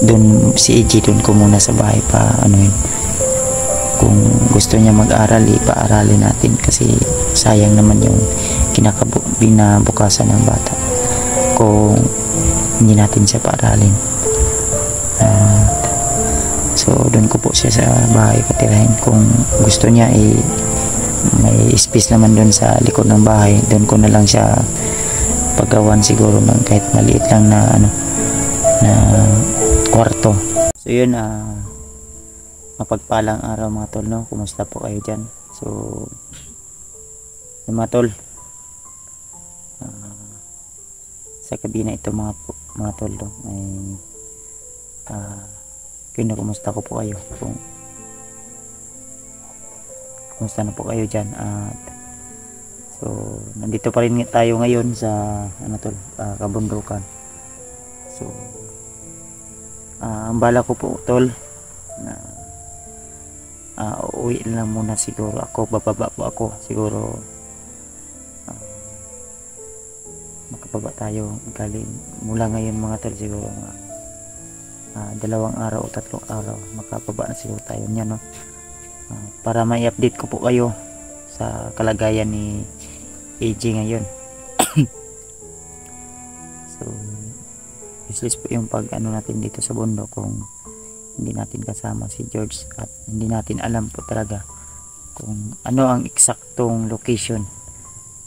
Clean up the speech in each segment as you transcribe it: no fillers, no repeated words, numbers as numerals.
dun si EJ dun ko muna sa bahay pa anuin. Kung gusto niya mag-aral, ipaaralin natin kasi sayang naman yung binabukasan ng bata kung hindi natin siya paaralin. So doon ko po siya sa bahay patirahin. Kung gusto niya may space naman doon sa likod ng bahay, doon ko na lang siya paggawan siguro ng kahit maliit lang na na kwarto. So yun, mapagpalang araw mga tol, no? Kumusta po kayo dyan? So yung mga tol, sa kabina ito mga tol, no? Ay kumusta ko po kayo? Kumusta na po kayo dyan? So nandito pa rin tayo ngayon sa tol, kabundukan. So ang bala ko po tol na uuwi lang muna siguro ako, bababa po ako siguro, makababa tayo galing mula ngayon mga tol, siguro 2 araw o 3 araw makababa na siguro tayo niyan, no? Para may update ko po kayo sa kalagayan ni AJ ngayon. So useless po yung pag natin dito sa bundok kung hindi natin kasama si George at hindi natin alam po talaga kung ano ang eksaktong location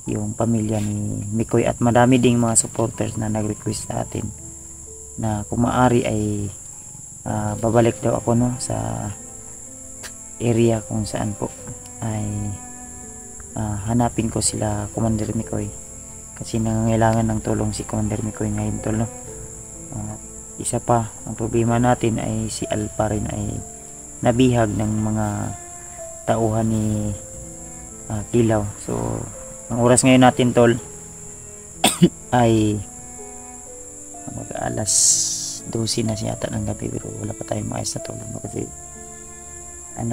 yung pamilya ni Mikoy, at madami ding mga supporters na nag-request sa atin na kung maaari ay babalik daw ako, no, sa area kung saan po ay hanapin ko sila Commander Mikoy kasi nangangailangan ng tulong si Commander Mikoy ngayon tol, no? Isa pa, ang problema natin ay si Alpha rin ay nabihag ng mga tauhan ni Kilaw. So ang oras ngayon natin tol ay mag-alas 12 na siyata ng gabi, pero wala pa tayong maayos na tulog, no? Kasi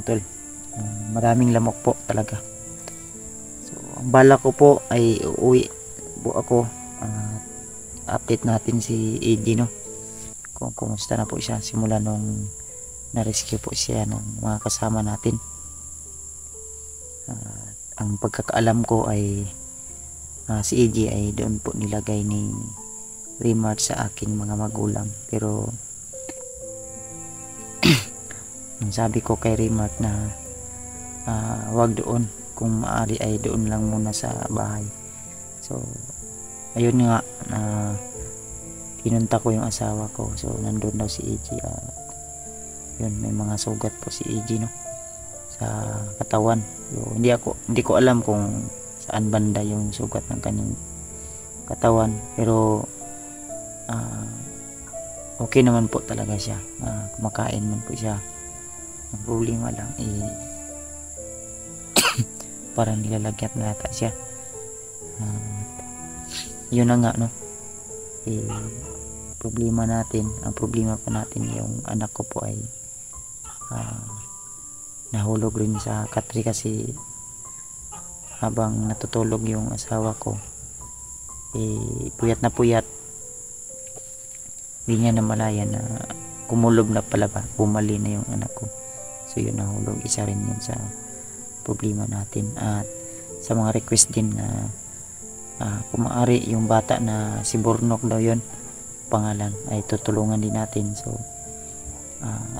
tol, maraming lamok po talaga. So ang bala ko po ay uuwi po ako, update natin si AJ, no, kung kumusta na po siya simula nung na-rescue po siya ng mga kasama natin. Ang pagkakaalam ko ay si AJ ay doon po nilagay ni Remart sa aking mga magulang, pero ang sabi ko kay Remart na wag doon, kung maaari ay doon lang muna sa bahay. So ayun nga, pinunta ko yung asawa ko, so nandun daw si AJ at yun, may mga sugat po si AJ, no, sa katawan. So, hindi ko alam kung saan banda yung sugat ng kanyang katawan, pero okay naman po talaga siya, kumakain man po siya. Ang problema lang parang nilalagyat na ata siya. Yun na nga, no, problema natin, ang problema po natin yung anak ko po ay nahulog rin sa katri kasi habang natutulog yung asawa ko, puyat na puyat, hindi niya namalayan na kumulob na pala ba, bumali na yung anak ko. So yun, nahulog. Isa rin yun sa problema natin. At sa mga request din na kung maaari yung bata na si Bornok daw yun pangalan ay tutulungan din natin. So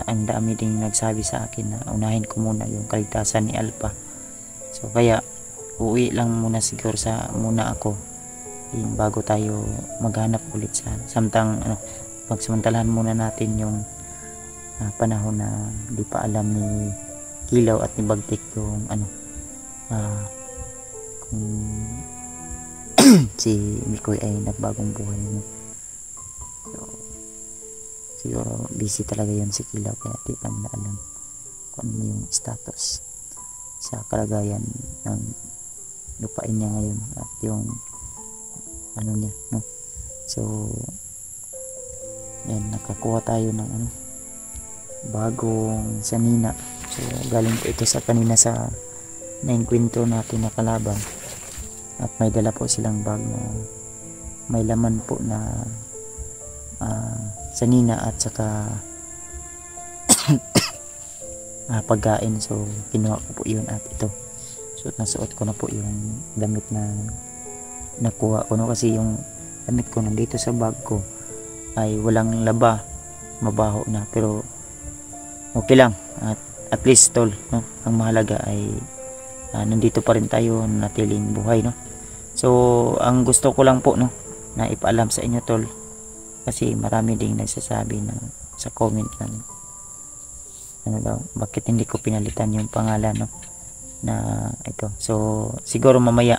ang dami ding nagsabi sa akin na unahin ko muna yung kaligtasan ni Alpha. So kaya uwi lang muna siguro muna ako bago tayo maghanap ulit sa samtang pagsamantalahan muna natin yung panahon na di pa alam ni Kilaw at ni Bagtik yung kung si Mikoy ay nagbagong buhay. So siguro busy talaga yun si Kilaw, kaya di pa na alam kung ano yung status sa kalagayan ng lupain niya ngayon at yung niya, no? So yan, nakakuha tayo ng bagong sanina. So galing po ito sa kanina sa nainkwento natin na kalaban, at may dala po silang bag na may laman po na sanina at saka pagkain. So kinuha ko po yun at ito nasuot ko na po yung damit na nakuha ko, no? Kasi yung damit ko nandito sa bag ko ay walang laba, mabaho na, pero okay lang, at least tol, no? Ang mahalaga ay nandito pa rin tayo, natiling buhay, no? So ang gusto ko lang po, no, na ipaalam sa inyo tol, kasi marami ding nagsasabi na sa comment na ano daw, bakit hindi ko pinalitan yung pangalan, no, na ito. So siguro mamaya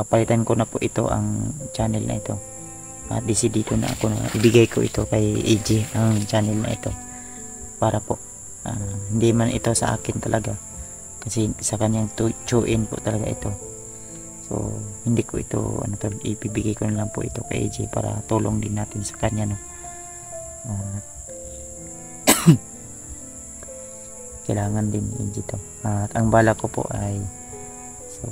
papalitan ko na po ito, ang channel na ito, at desidido na ako na ibigay ko ito kay AJ, ang channel na ito, para po hindi man ito sa akin talaga, kasi sa kanyang tsuin po talaga ito. So hindi ko ito ano to, ibibigay ko na lang po ito kay AJ para tulong din natin sa kanya, no. Kailangan din dito. At ang bala ko po ay so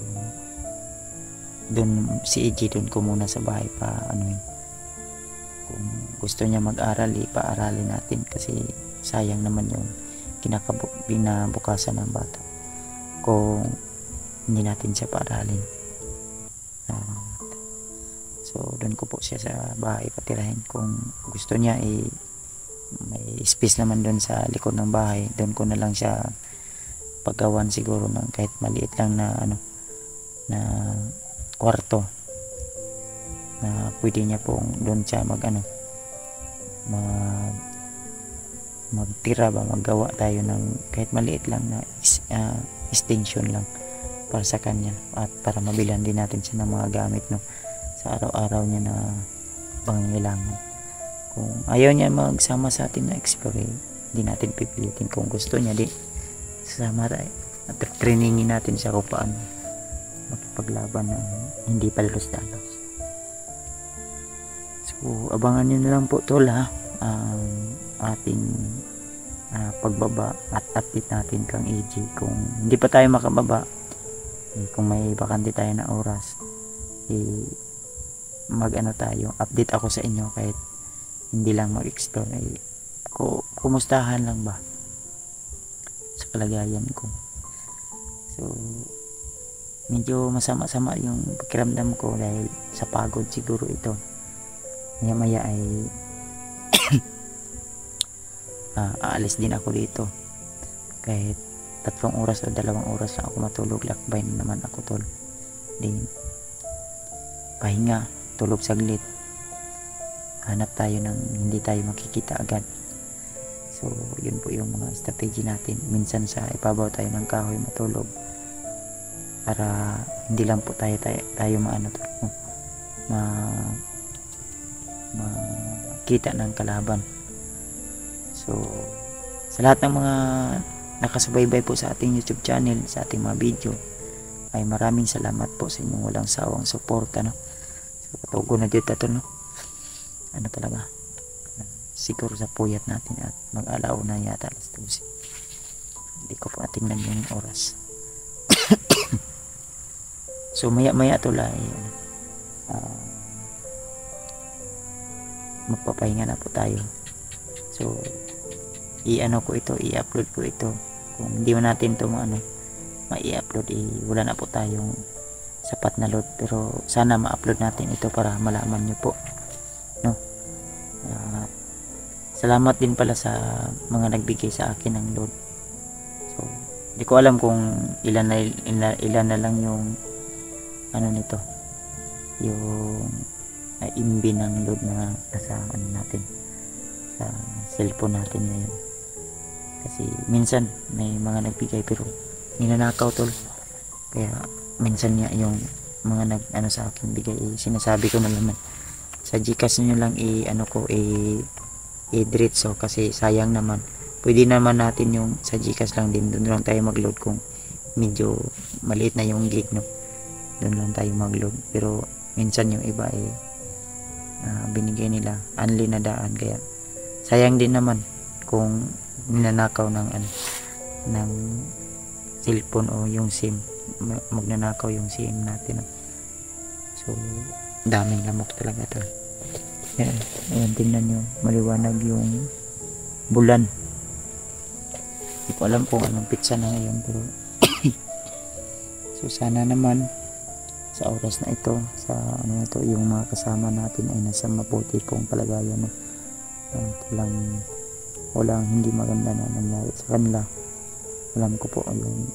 dun si AJ, dun ko muna sa bahay pa anuin. Kung gusto niya mag-aral, ipaaralin natin, kasi sayang naman yung binabukasan ng bata kung hindi natin siya paaralin. So dun ko po siya sa bahay patirahin. Kung gusto niya may space naman doon sa likod ng bahay, doon ko na lang siya paggawan siguro ng kahit maliit lang na ano, na kwarto, na pwede niya pong doon siya magtira ba, maggawa tayo ng kahit maliit lang na extension lang para sa kanya, at para mabilan din natin siya ng mga gamit, no, sa araw-araw niya na pangangailangan. Kung ayaw niya magsama sa atin na explore, hindi natin pipilitin. Kung gusto niya, di sasama tayo at trainingin natin siya kung paano makipaglaban ng hindi palos-dalos. So abangan nyo na lang po tol, ha, ang ating pagbaba at update natin kang AJ. Kung hindi pa tayo makababa, kung may bakante tayo na oras, tayo, update ako sa inyo, kahit hindi lang mag-explore, kumustahan lang ba sa kalagayan ko. So medyo masama-sama yung pakiramdam ko dahil sa pagod siguro ito. Maya ay aalis din ako dito, kahit 3 oras o 2 oras lang ako matulog, lakbay na naman ako tol, din pahinga, tulog saglit, hanap tayo ng hindi tayo makikita agad. So yun po yung mga strategy natin. Minsan sa ibabaw tayo ng kahoy matulog, para hindi lang po tayo makita ng kalaban. So sa lahat ng mga nakasubaybay po sa ating YouTube channel, sa ating mga video, ay maraming salamat po sa inyong walang sawang suporta, no. So patugo na dito to, no, ano talaga, siguro sa puyat natin, at mag-alaw na yata alas 12. Hindi ko po natingnan yung oras. So maya to lang magpapahinga na po tayo. So i-upload ko ito. Kung hindi mo natin ito ma-i-upload, wala na po tayong sapat na load, pero sana ma-upload natin ito para malaman nyo po, no. Salamat din pala sa mga nagbigay sa akin ng load. So hindi ko alam kung ilan na lang yung nito, yung imbi ng load na nasa natin sa cellphone natin ngayon. Kasi minsan may mga nagbigay pero ninanakaw tol, kaya minsan niya yung mga sa akin bigay, sinasabi ko na naman sa Gcash nyo lang i-diretso, kasi sayang naman. Pwede naman natin yung sa Gcash lang din, doon lang tayo mag-load kung medyo maliit na yung gig, no, doon lang tayo mag-load. Pero minsan yung iba binigay nila unli na daan, kaya sayang din naman kung ninanakaw ng cellphone o yung SIM, magnanakaw yung SIM natin. So daming lamok talaga to. Ayan, ayan, tingnan nyo, maliwanag yung bulan. Hindi ko alam kung anong pitsa na ngayon, pero so sana naman sa oras na ito, sa ano ito, yung mga kasama natin ay nasa mabuti pong kalagayan, no? Walang hindi maganda na nangyari sa kanila. Alam ko po yung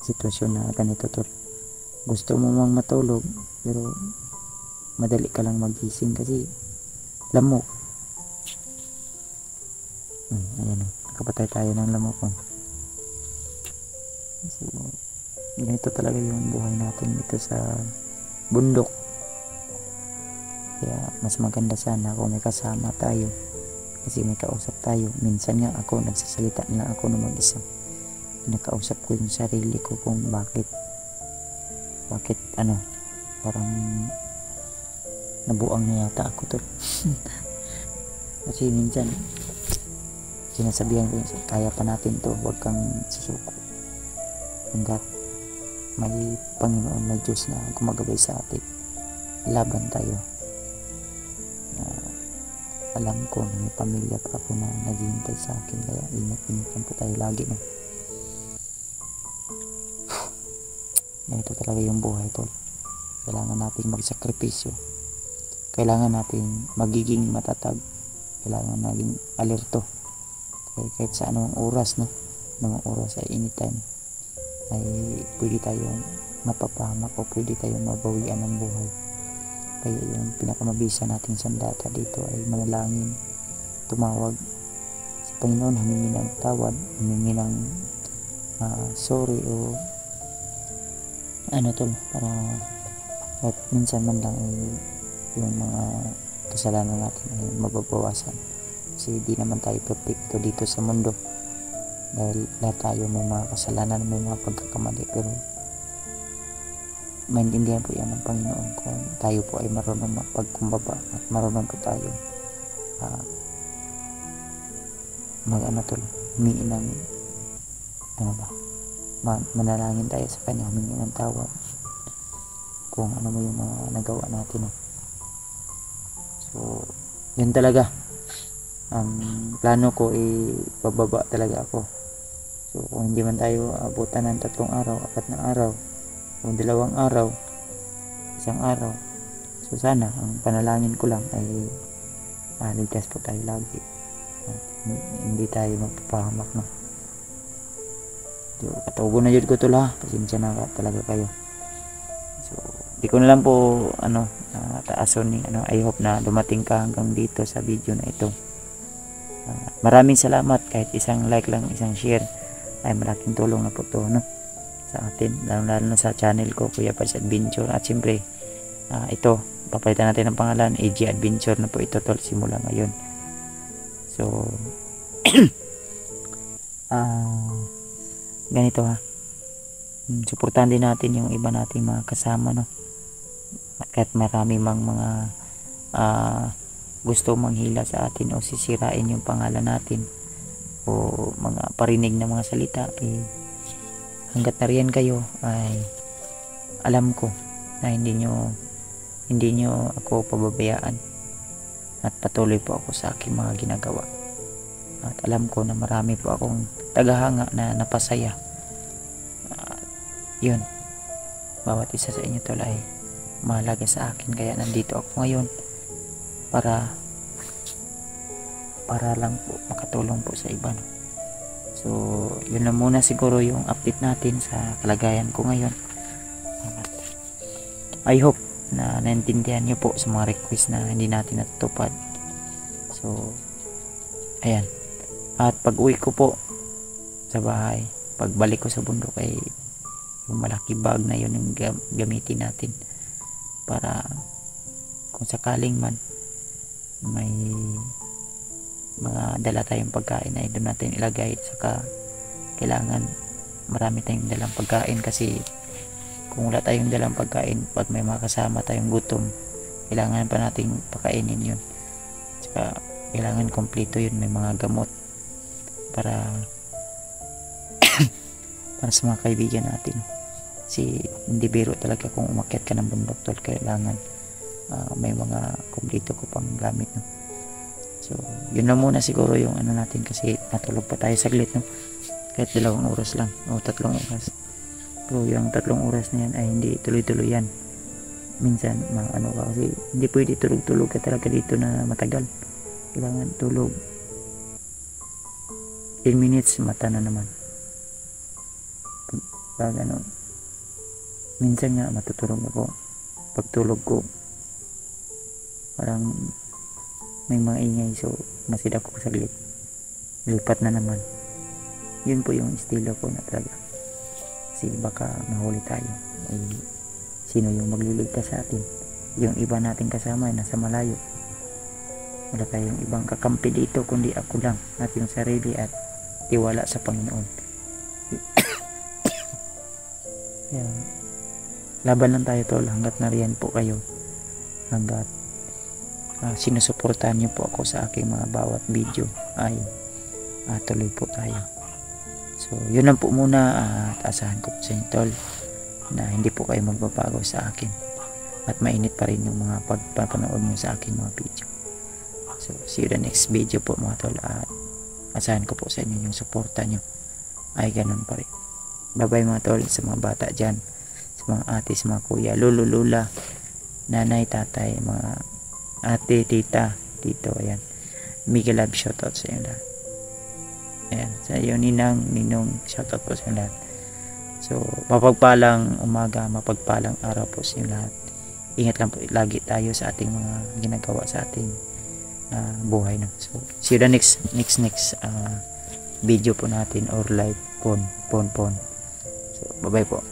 sitwasyon na ganito, tol. Gusto mo mang matulog, pero madali ka lang magising kasi lamok. Ayan, nakapatay tayo ng lamok. So, ganito talaga yung buhay natin dito sa bundok. Kaya mas maganda sana kung may kasama tayo, kasi may kausap tayo. Minsan nga ako nagsasalita na ako na mag-isa, pinakausap ko yung sarili ko kung bakit ano, parang nabuang na yata ako, tol. Kasi minsan sinasabihan ko, kaya pa natin to, huwag kang susuko hanggat may Panginoon, may Diyos na gumagabay sa atin. Laban tayo. Alam ko na may pamilya pa ako na naghihintay sa akin, kaya ingat-ingatan po tayo lagi, no? Ganito talaga yung buhay, tol. Kailangan natin magsakripisyo, kailangan natin magiging matatag, kailangan naging alerto. Kahit sa anong oras, no, anong oras ay anytime ay pwede tayong mapapahamak o pwede tayong mabawian ng buhay. Kaya yung pinakamabisa nating sandata dito ay manalangin, tumawag sa Panginoon, humingi ng tawad, humingi ng sorry o ano, tol, para at minsan man lang ay yung mga kasalanan natin ay mababawasan. Kasi di naman tayo perfecto dito sa mundo, dahil lahat tayo may mga kasalanan, may mga pagkakamali, pero maintindihan po yan ng Panginoon kung tayo po ay marunong magpagkumbaba at marunong po tayo humingi ng manalangin tayo sa Kanya, humingi ng tawad kung ano mo yung mga nagawa natin, no? So yun talaga ang plano ko, pababa talaga ako. So kung hindi man tayo abutan ng 3 araw, 4 na araw, o 2 araw, 1 araw, so sana ang panalangin ko lang ay ligtas po tayo lagi at hindi tayo magpapahamak, no? So katugo na yun ko to la, pasensya na talaga kayo. So di ko na lang po taason ni I hope na dumating ka hanggang dito sa video na ito. Maraming salamat, kahit isang like lang, isang share ay malaking tulong na po to, no, sa atin, lalo na sa channel ko, Kuya Pads Adventure. At siyempre ito, papalitan natin ng pangalan, AG Adventure na po ito, tol, simula ngayon. So ganito, suportahan din natin yung iba nating mga kasama, no, kahit marami mang mga gusto manghila sa atin o sisirain yung pangalan natin o mga parinig na mga salita, hanggat nariyan kayo ay alam ko na hindi nyo ako pababayaan at patuloy po ako sa aking mga ginagawa, at alam ko na marami po akong tagahanga na napasaya. Yun, bawat isa sa inyo, tol, ay mahalaga sa akin, kaya nandito ako ngayon para lang po makatulong po sa iba, no? So yun na muna siguro yung update natin sa kalagayan ko ngayon. I hope na naintindihan nyo po sa mga request na hindi natin natutupad. So ayan, at pag uwi ko po sa bahay, pagbalik ko sa bundok, ay yung malaki bag na yun yung gamitin natin para kung sakaling man may mga dala tayong pagkain ay doon natin ilagay. Saka kailangan marami tayong dalang pagkain, kasi kung wala tayong dalang pagkain, pag may mga kasama tayong gutom, kailangan pa nating pakainin yun. Saka kailangan kompleto yun, may mga gamot para para sa mga kaibigan natin. Kasi hindi biro talaga kung umakyat ka ng bundok, tol. Kailangan may mga kumplito ko pang gamit, no. So yun na muna siguro yung ano natin, kasi natulog pa tayo saglit, no, kahit 2 oras lang o 3 oras. Pero yung 3 oras na yan ay hindi tuloy-tuloy yan. Minsan ano ka, kasi hindi pwede tulog-tulog ka talaga dito na matagal. Kailangan tulog 10 minutes mata na naman. Pag ano, minsan nga matutulog ako, pagtulog ko parang may mga ingay, so masid ako saglit, lipat na naman. Yun po yung estilo ko na talaga, kasi baka mahuli tayo. Sino yung magliligtas sa atin? Yung iba nating kasama ay nasa malayo, wala tayong ibang kakampi dito kundi ako lang at yung sarili at tiwala sa Panginoon. Kaya laban lang tayo, tol, hanggat nariyan po kayo, hanggat sinusuportahan niyo po ako sa aking mga bawat video, ay tuloy po tayo. So yun lang po muna, at asahan ko po sa inyo, tol, na hindi po kayo magbabago sa akin at mainit pa rin yung mga pagpapanood nyo sa aking mga video. So see you the next video po, mga tol, at asahan ko po sa inyo yung suporta nyo ay ganun pa rin. Bye bye, mga tol, sa mga bata dyan, sa mga ate, sa mga kuya, lolo, lola, nanay, tatay, mga ate, tita, tito, ayan, mega love shoutout sa inyo lahat. Ayan, sa iyo ninong, shoutout po sa inyo lahat. So mapagpalang umaga, mapagpalang araw po sa inyo lahat. Ingat lang po lagi tayo sa ating mga ginagawa sa ating buhay, no. So see you the next video po natin, or live pon. So bye bye po.